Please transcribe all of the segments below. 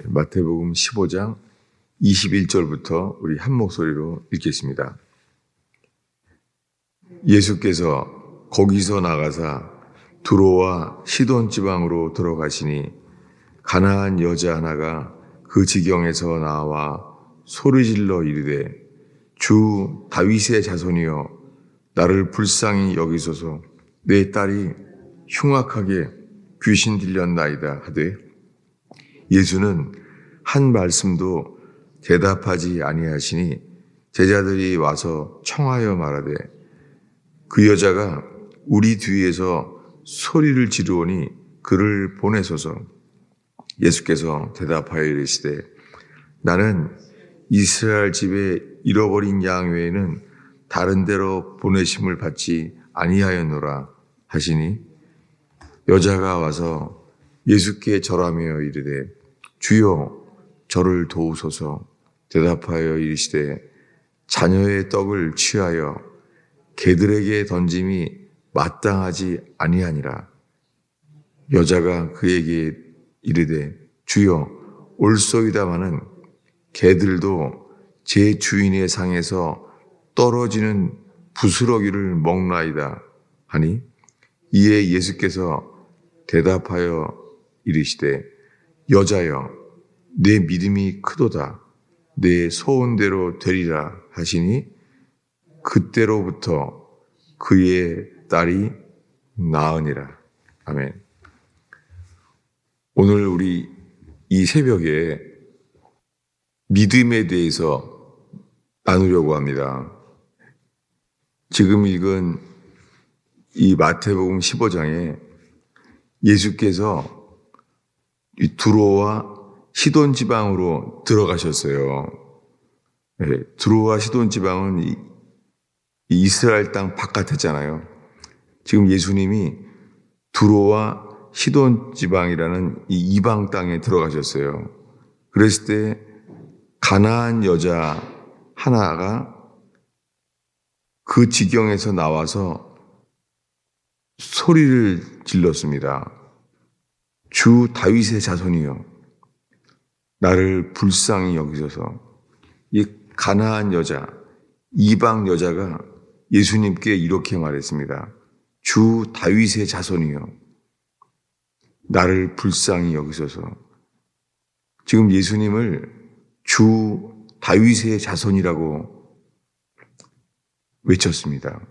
마태복음 15장 21절부터 우리 한 목소리로 읽겠습니다. 예수께서 거기서 나가사 두로와 시돈 지방으로 들어가시니 가나안 여자 하나가 그 지경에서 나와 소리질러 이르되 주 다윗의 자손이여 나를 불쌍히 여기소서 내 딸이 흉악하게 귀신 들렸나이다 하되 예수는 한 말씀도 대답하지 아니하시니 제자들이 와서 청하여 말하되 그 여자가 우리 뒤에서 소리를 지르오니 그를 보내소서. 예수께서 대답하여 이르시되 나는 이스라엘 집에 잃어버린 양 외에는 다른 데로 보내심을 받지 아니하였노라 하시니 여자가 와서 예수께 절하며 이르되 주여 저를 도우소서. 대답하여 이르시되 자녀의 떡을 취하여 개들에게 던짐이 마땅하지 아니하니라. 여자가 그에게 이르되 주여 옳소이다마는 개들도 제 주인의 상에서 떨어지는 부스러기를 먹나이다 하니 이에 예수께서 대답하여 이르시되 여자여 내 믿음이 크도다 내 소원대로 되리라 하시니 그때로부터 그의 딸이 나으니라. 아멘. 오늘 우리 이 새벽에 믿음에 대해서 나누려고 합니다. 지금 읽은 이 마태복음 15장에 예수께서 이 두로와 시돈 지방으로 들어가셨어요. 네, 두로와 시돈 지방은 이 이스라엘 땅 바깥이잖아요. 지금 예수님이 두로와 시돈 지방이라는 이 이방 땅에 들어가셨어요. 그랬을 때 가나안 여자 하나가 그 지경에서 나와서 소리를 질렀습니다. 주 다윗의 자손이여 나를 불쌍히 여기소서. 이 가나안 여자, 이방 여자가 예수님께 이렇게 말했습니다. 주 다윗의 자손이여 나를 불쌍히 여기소서. 지금 예수님을 주 다윗의 자손이라고 외쳤습니다.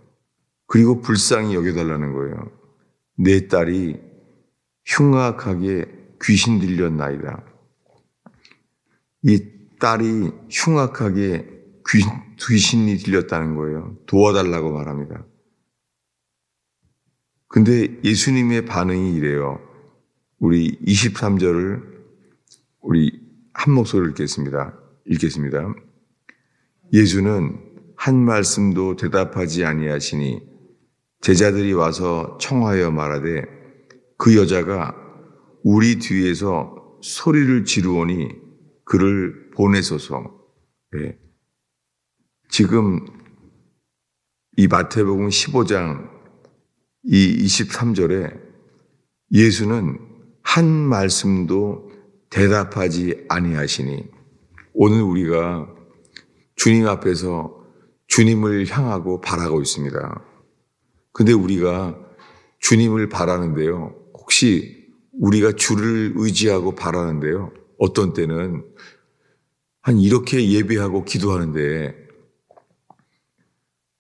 그리고 불쌍히 여겨달라는 거예요. 내 딸이 흉악하게 귀신 들렸나이다. 이 딸이 흉악하게 귀신이 들렸다는 거예요. 도와달라고 말합니다. 근데 예수님의 반응이 이래요. 우리 23절을 우리 한 목소리로 읽겠습니다. 예수는 한 말씀도 대답하지 아니하시니 제자들이 와서 청하여 말하되 그 여자가 우리 뒤에서 소리를 지르오니 그를 보내소서. 네. 지금 이 마태복음 15장 이 23절에 예수는 한 말씀도 대답하지 아니하시니 오늘 우리가 주님 앞에서 주님을 향하고 바라고 있습니다. 근데 우리가 주님을 바라는데요. 혹시 우리가 주를 의지하고 바라는데요. 어떤 때는 한 이렇게 예배하고 기도하는데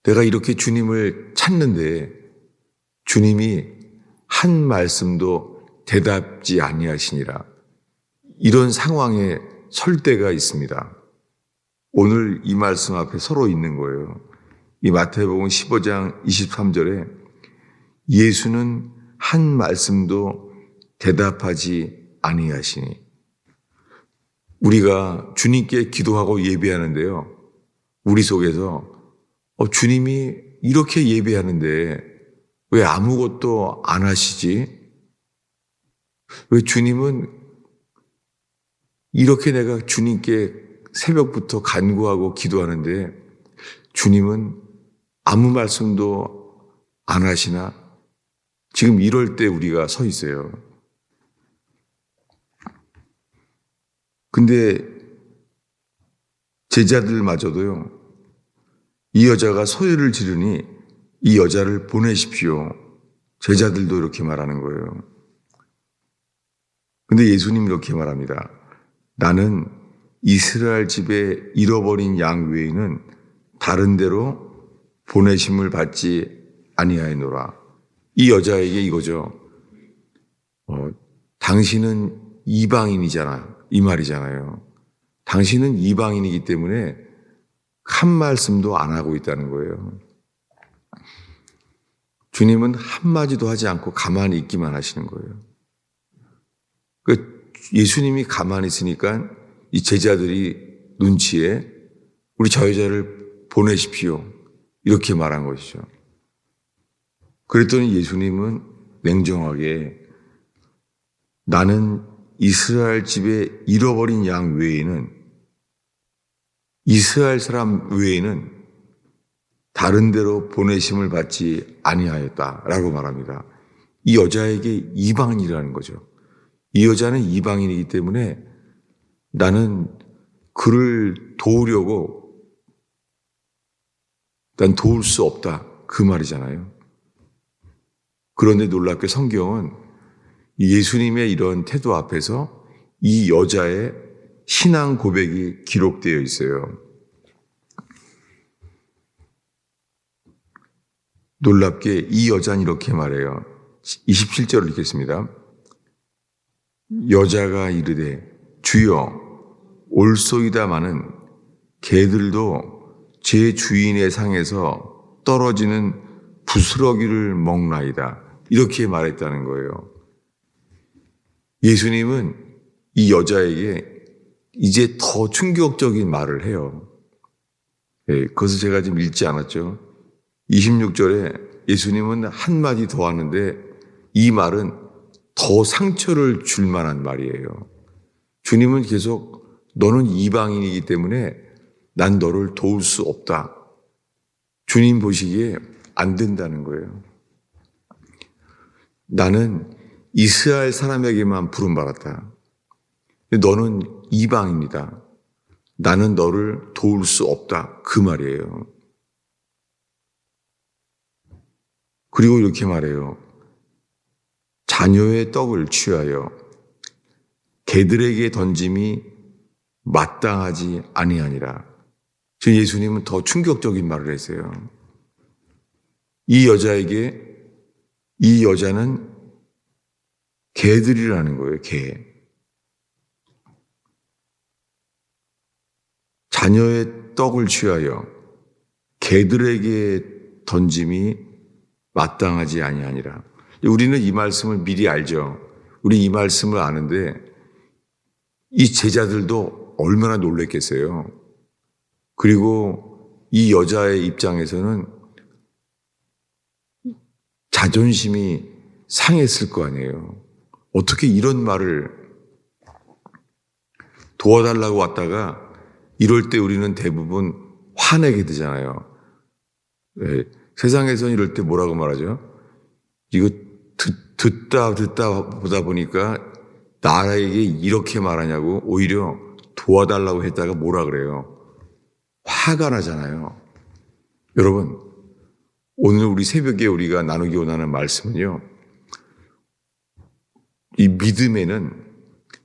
내가 이렇게 주님을 찾는데 주님이 한 말씀도 대답지 아니하시니라. 이런 상황에 설 때가 있습니다. 오늘 이 말씀 앞에 서로 있는 거예요. 이 마태복음 15장 23절에 예수는 한 말씀도 대답하지 아니하시니 우리가 주님께 기도하고 예배하는데요. 우리 속에서 주님이 이렇게 예배하는데 왜 아무것도 안 하시지? 왜 주님은 이렇게 내가 주님께 새벽부터 간구하고 기도하는데 주님은 아무 말씀도 안 하시나? 지금 이럴 때 우리가 서 있어요. 근데 제자들마저도요, 이 여자가 소리를 지르니 이 여자를 보내십시오. 제자들도 이렇게 말하는 거예요. 근데 예수님 이렇게 말합니다. 나는 이스라엘 집에 잃어버린 양 외에는 다른 데로 보내심을 받지 아니하였노라. 이 여자에게 이거죠. 당신은 이방인이잖아. 이 말이잖아요. 당신은 이방인이기 때문에 한 말씀도 안 하고 있다는 거예요. 주님은 한마디도 하지 않고 가만히 있기만 하시는 거예요. 예수님이 가만히 있으니까 이 제자들이 눈치에 우리 저 여자를 보내십시오. 이렇게 말한 것이죠. 그랬더니 예수님은 냉정하게 나는 이스라엘 집에 잃어버린 양 외에는 이스라엘 사람 외에는 다른 데로 보내심을 받지 아니하였다라고 말합니다. 이 여자에게 이방인이라는 거죠. 이 여자는 이방인이기 때문에 나는 그를 도우려고 난 도울 수 없다. 그 말이잖아요. 그런데 놀랍게 성경은 예수님의 이런 태도 앞에서 이 여자의 신앙 고백이 기록되어 있어요. 놀랍게 이 여자는 이렇게 말해요. 27절을 읽겠습니다. 여자가 이르되 주여 올소이다마는 개들도 제 주인의 상에서 떨어지는 부스러기를 먹나이다. 이렇게 말했다는 거예요. 예수님은 이 여자에게 이제 더 충격적인 말을 해요. 그것을 제가 지금 읽지 않았죠. 26절에 예수님은 한마디 더 하는데 이 말은 더 상처를 줄 만한 말이에요. 주님은 계속 너는 이방인이기 때문에 난 너를 도울 수 없다. 주님 보시기에 안 된다는 거예요. 나는 이스라엘 사람에게만 부름받았다. 너는 이방인이다. 나는 너를 도울 수 없다. 그 말이에요. 그리고 이렇게 말해요. 자녀의 떡을 취하여 개들에게 던짐이 마땅하지 아니하니라. 지금 예수님은 더 충격적인 말을 했어요. 이 여자에게 이 여자는 개들이라는 거예요. 개. 자녀의 떡을 취하여 개들에게 던짐이 마땅하지 아니하니라. 우리는 이 말씀을 미리 알죠. 우리 이 말씀을 아는데 이 제자들도 얼마나 놀랬겠어요. 그리고 이 여자의 입장에서는 자존심이 상했을 거 아니에요. 어떻게 이런 말을 도와달라고 왔다가 이럴 때 우리는 대부분 화내게 되잖아요. 네. 세상에서는 이럴 때 뭐라고 말하죠? 이거 듣다 보다 보니까 나에게 이렇게 말하냐고 오히려 도와달라고 했다가 뭐라 그래요? 화가 나잖아요. 여러분, 오늘 우리 새벽에 우리가 나누기 원하는 말씀은요. 이 믿음에는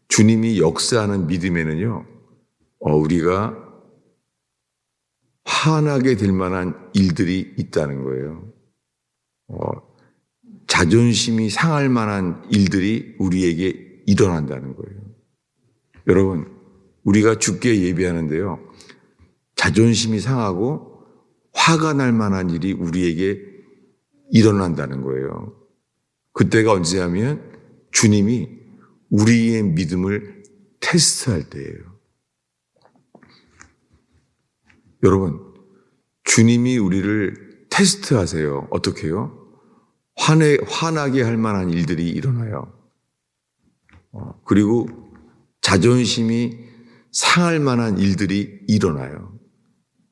주님이 역사하는 믿음에는요. 우리가 화나게 될 만한 일들이 있다는 거예요. 자존심이 상할 만한 일들이 우리에게 일어난다는 거예요. 여러분, 우리가 주께 예배하는데요. 자존심이 상하고 화가 날 만한 일이 우리에게 일어난다는 거예요. 그때가 언제냐면 주님이 우리의 믿음을 테스트할 때예요. 여러분, 주님이 우리를 테스트하세요. 어떻게 해요? 화나게 할 만한 일들이 일어나요. 그리고 자존심이 상할 만한 일들이 일어나요.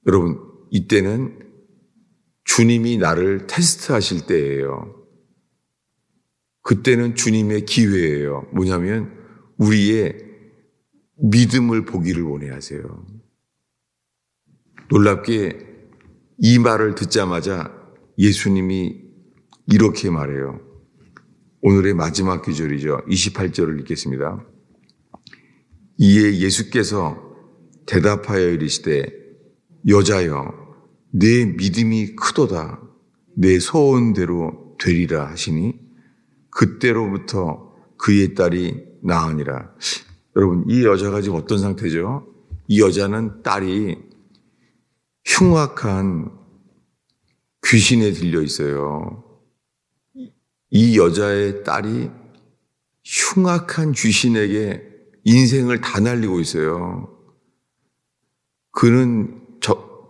여러분, 이때는 주님이 나를 테스트하실 때예요. 그때는 주님의 기회예요. 뭐냐면 우리의 믿음을 보기를 원해야 하세요. 놀랍게 이 말을 듣자마자 예수님이 이렇게 말해요. 오늘의 마지막 구절이죠. 28절을 읽겠습니다. 이에 예수께서 대답하여 이르시되 여자여 내 믿음이 크도다. 내 소원대로 되리라 하시니 그때로부터 그의 딸이 나으니라. 여러분, 이 여자가 지금 어떤 상태죠? 이 여자는 딸이 흉악한 귀신에 들려 있어요. 이 여자의 딸이 흉악한 귀신에게 인생을 다 날리고 있어요. 그는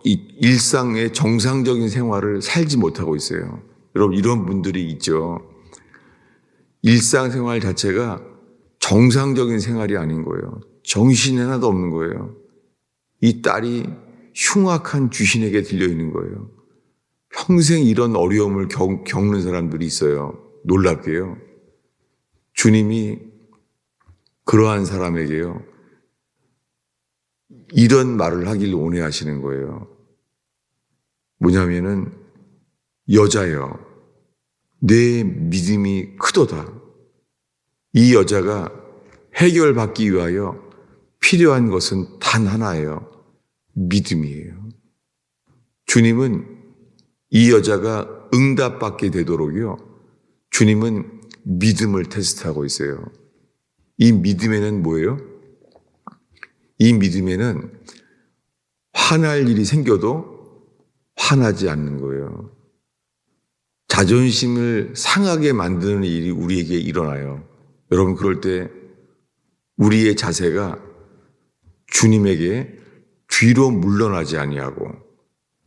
일상의 정상적인 생활을 살지 못하고 있어요. 여러분, 이런 분들이 있죠. 일상생활 자체가 정상적인 생활이 아닌 거예요. 정신이 하나도 없는 거예요. 이 딸이 흉악한 귀신에게 들려 있는 거예요. 평생 이런 어려움을 겪는 사람들이 있어요. 놀랍게요. 주님이 그러한 사람에게요, 이런 말을 하길 원해하시는 거예요. 뭐냐면은 여자여 내 믿음이 크도다. 이 여자가 해결받기 위하여 필요한 것은 단 하나예요. 믿음이에요. 주님은 이 여자가 응답받게 되도록요, 주님은 믿음을 테스트하고 있어요. 이 믿음에는 뭐예요? 이 믿음에는 화날 일이 생겨도 화나지 않는 거예요. 자존심을 상하게 만드는 일이 우리에게 일어나요. 여러분, 그럴 때 우리의 자세가 주님에게 뒤로 물러나지 아니하고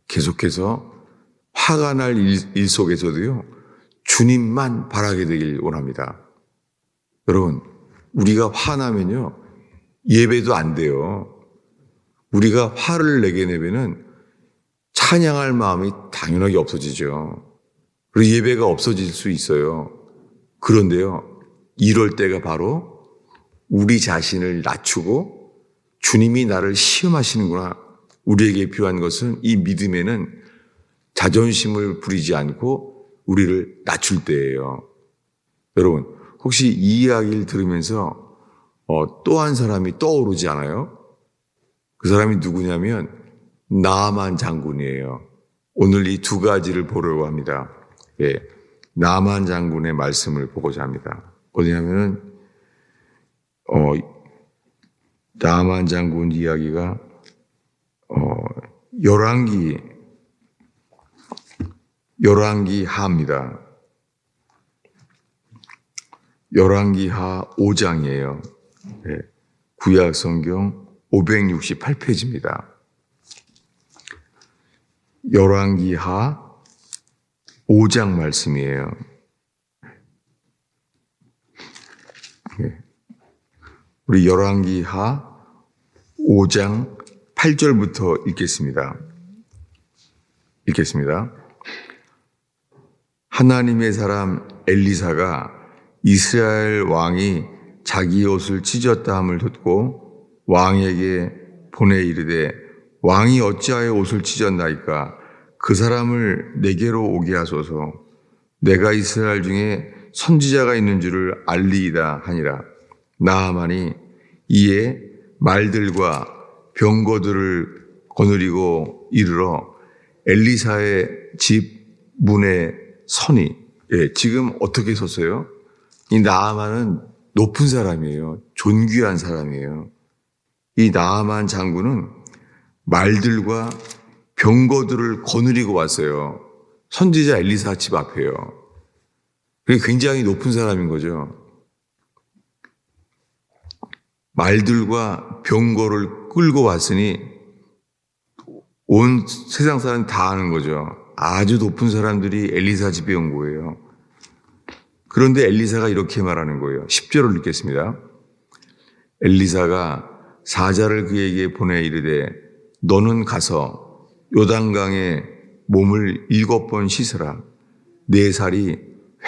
계속해서 화가 날 일 속에서도요, 주님만 바라게 되길 원합니다. 여러분, 우리가 화나면요, 예배도 안 돼요. 우리가 화를 내게 되면은 찬양할 마음이 당연하게 없어지죠. 그리고 예배가 없어질 수 있어요. 그런데요, 이럴 때가 바로 우리 자신을 낮추고 주님이 나를 시험하시는구나. 우리에게 필요한 것은 이 믿음에는 자존심을 부리지 않고 우리를 낮출 때예요. 여러분, 혹시 이 이야기를 들으면서 또 한 사람이 떠오르지 않아요? 그 사람이 누구냐면 나아만 장군이에요. 오늘 이 두 가지를 보려고 합니다. 예, 나아만 장군의 말씀을 보고자 합니다. 어디냐면은 나아만 장군 이야기가 열왕기 하입니다. 열왕기 하 5장이에요. 네, 구약 성경 568페이지입니다. 열왕기 하 5장 말씀이에요. 네, 우리 열왕기 하 5장 8절부터 읽겠습니다. 하나님의 사람 엘리사가 이스라엘 왕이 자기 옷을 찢었다 함을 듣고 왕에게 보내 이르되 왕이 어찌하여 옷을 찢었나이까? 그 사람을 내게로 오게 하소서. 내가 이스라엘 중에 선지자가 있는 줄을 알리이다 하니라. 나아만이 이에 말들과 병거들을 거느리고 이르러 엘리사의 집 문에 서니, 지금 어떻게 섰어요? 이 나아만은 높은 사람이에요. 존귀한 사람이에요. 이 나아만 장군은 말들과 병거들을 거느리고 왔어요. 선지자 엘리사 집 앞에요. 굉장히 높은 사람인 거죠. 말들과 병거를 끌고 왔으니 온 세상 사람 다 아는 거죠. 아주 높은 사람들이 엘리사 집에 온 거예요. 그런데 엘리사가 이렇게 말하는 거예요. 10절을 읽겠습니다. 엘리사가 사자를 그에게 보내 이르되 너는 가서 요단강에 몸을 7번 씻으라. 내 살이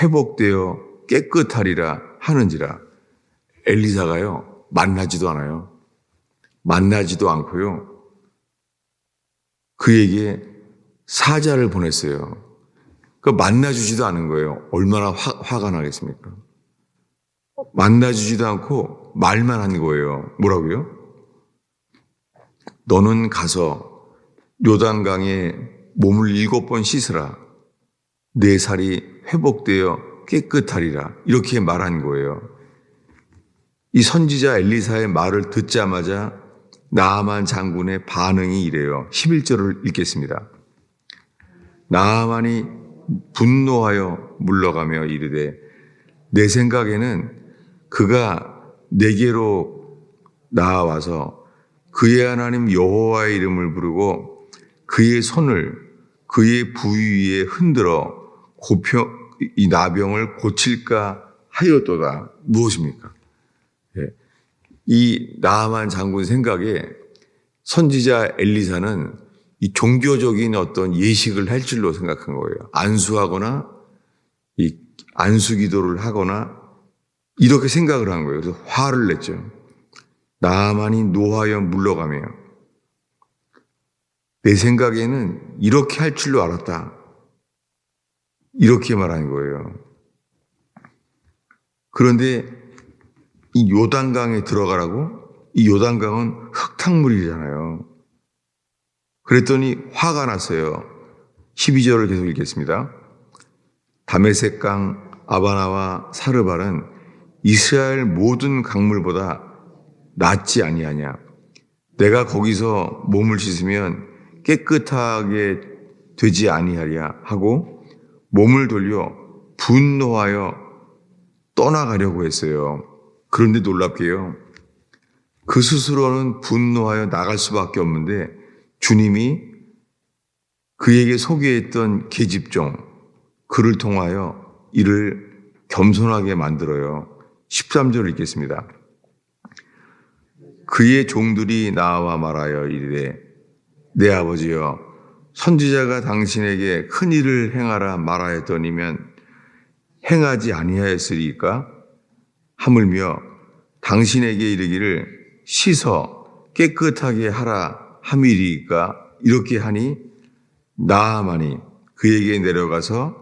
회복되어 깨끗하리라 하는지라. 엘리사가요, 만나지도 않아요. 만나지도 않고요. 그에게 사자를 보냈어요. 만나주지도 않은 거예요. 얼마나 화가 나겠습니까? 만나주지도 않고 말만 한 거예요. 뭐라고요? 너는 가서 요단강에 몸을 7번 씻으라. 내 살이 회복되어 깨끗하리라. 이렇게 말한 거예요. 이 선지자 엘리사의 말을 듣자마자 나아만 장군의 반응이 이래요. 11절을 읽겠습니다. 나아만이 분노하여 물러가며 이르되 내 생각에는 그가 내게로 나아와서 그의 하나님 여호와의 이름을 부르고 그의 손을 그의 부위 위에 흔들어 이 나병을 고칠까 하였도다. 무엇입니까? 이 나아만 장군 생각에 선지자 엘리사는 이 종교적인 어떤 예식을 할 줄로 생각한 거예요. 안수하거나 이 안수 기도를 하거나 이렇게 생각을 한 거예요. 그래서 화를 냈죠. 나아만이 노하여 물러가며 내 생각에는 이렇게 할 줄로 알았다. 이렇게 말한 거예요. 그런데 이 요단강에 들어가라고? 이 요단강은 흙탕물이잖아요. 그랬더니 화가 났어요. 12절을 계속 읽겠습니다. 다메섹강 아바나와 사르발은 이스라엘 모든 강물보다 낫지 아니하냐. 내가 거기서 몸을 씻으면 깨끗하게 되지 아니하랴 하고 몸을 돌려 분노하여 떠나가려고 했어요. 그런데 놀랍게요. 그 스스로는 분노하여 나갈 수밖에 없는데 주님이 그에게 소개했던 계집종 그를 통하여 이를 겸손하게 만들어요. 13절을 읽겠습니다. 그의 종들이 나와 말하여 이르되 내 아버지여 선지자가 당신에게 큰 일을 행하라 말하였더니면 행하지 아니하였으리까? 하물며 당신에게 이르기를 씻어 깨끗하게 하라 함이리까? 이렇게 하니 나아만이 그에게 내려가서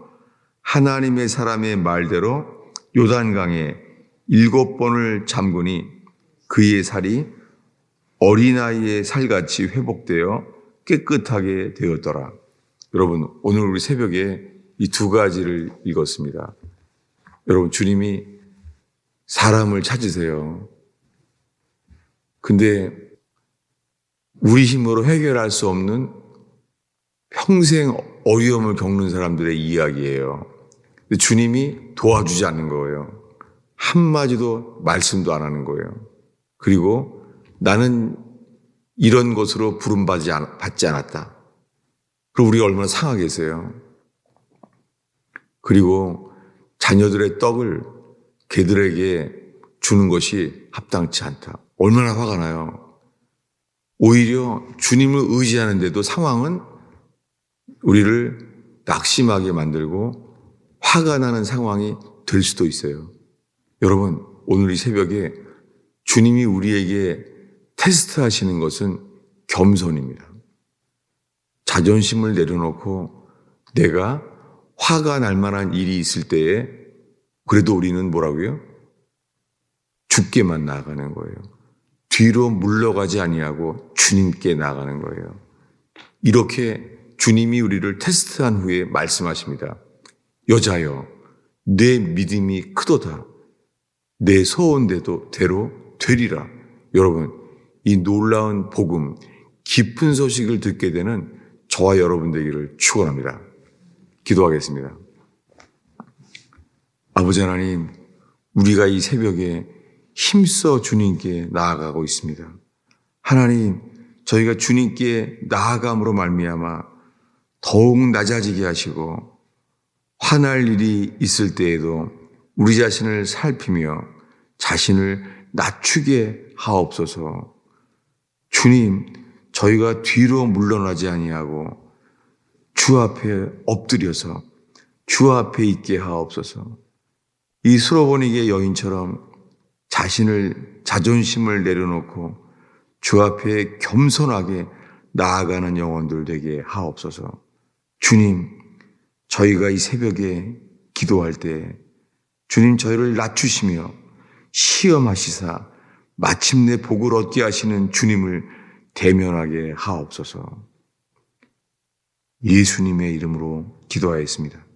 하나님의 사람의 말대로 요단강에 7번을 잠그니 그의 살이 어린아이의 살같이 회복되어 깨끗하게 되었더라. 여러분, 오늘 우리 새벽에 이 두 가지를 읽었습니다. 여러분, 주님이 사람을 찾으세요. 근데 우리 힘으로 해결할 수 없는 평생 어려움을 겪는 사람들의 이야기예요. 근데 주님이 도와주지 않는 거예요. 한마디도 말씀도 안 하는 거예요. 그리고 나는 이런 것으로 부름받지 않았다. 그럼 우리가 얼마나 상하겠어요. 그리고 자녀들의 떡을 개들에게 주는 것이 합당치 않다. 얼마나 화가 나요. 오히려 주님을 의지하는데도 상황은 우리를 낙심하게 만들고 화가 나는 상황이 될 수도 있어요. 여러분, 오늘 이 새벽에 주님이 우리에게 테스트하시는 것은 겸손입니다. 자존심을 내려놓고 내가 화가 날 만한 일이 있을 때에 그래도 우리는 뭐라고요? 주께만 나아가는 거예요. 뒤로 물러가지 아니하고 주님께 나아가는 거예요. 이렇게 주님이 우리를 테스트한 후에 말씀하십니다. 여자여, 내 믿음이 크도다. 내 소원대로 되리라. 여러분, 이 놀라운 복음, 깊은 소식을 듣게 되는 저와 여러분 되기를 축원합니다. 기도하겠습니다. 아버지 하나님, 우리가 이 새벽에 힘써 주님께 나아가고 있습니다. 하나님, 저희가 주님께 나아감으로 말미암아 더욱 낮아지게 하시고 화날 일이 있을 때에도 우리 자신을 살피며 자신을 낮추게 하옵소서. 주님, 저희가 뒤로 물러나지 아니하고 주 앞에 엎드려서 주 앞에 있게 하옵소서. 이 수로보니게 여인처럼 자신심을 내려놓고 주 앞에 겸손하게 나아가는 영혼들 되게 하옵소서. 주님, 저희가 이 새벽에 기도할 때 주님 저희를 낮추시며 시험하시사 마침내 복을 얻게 하시는 주님을 대면하게 하옵소서. 예수님의 이름으로 기도하였습니다.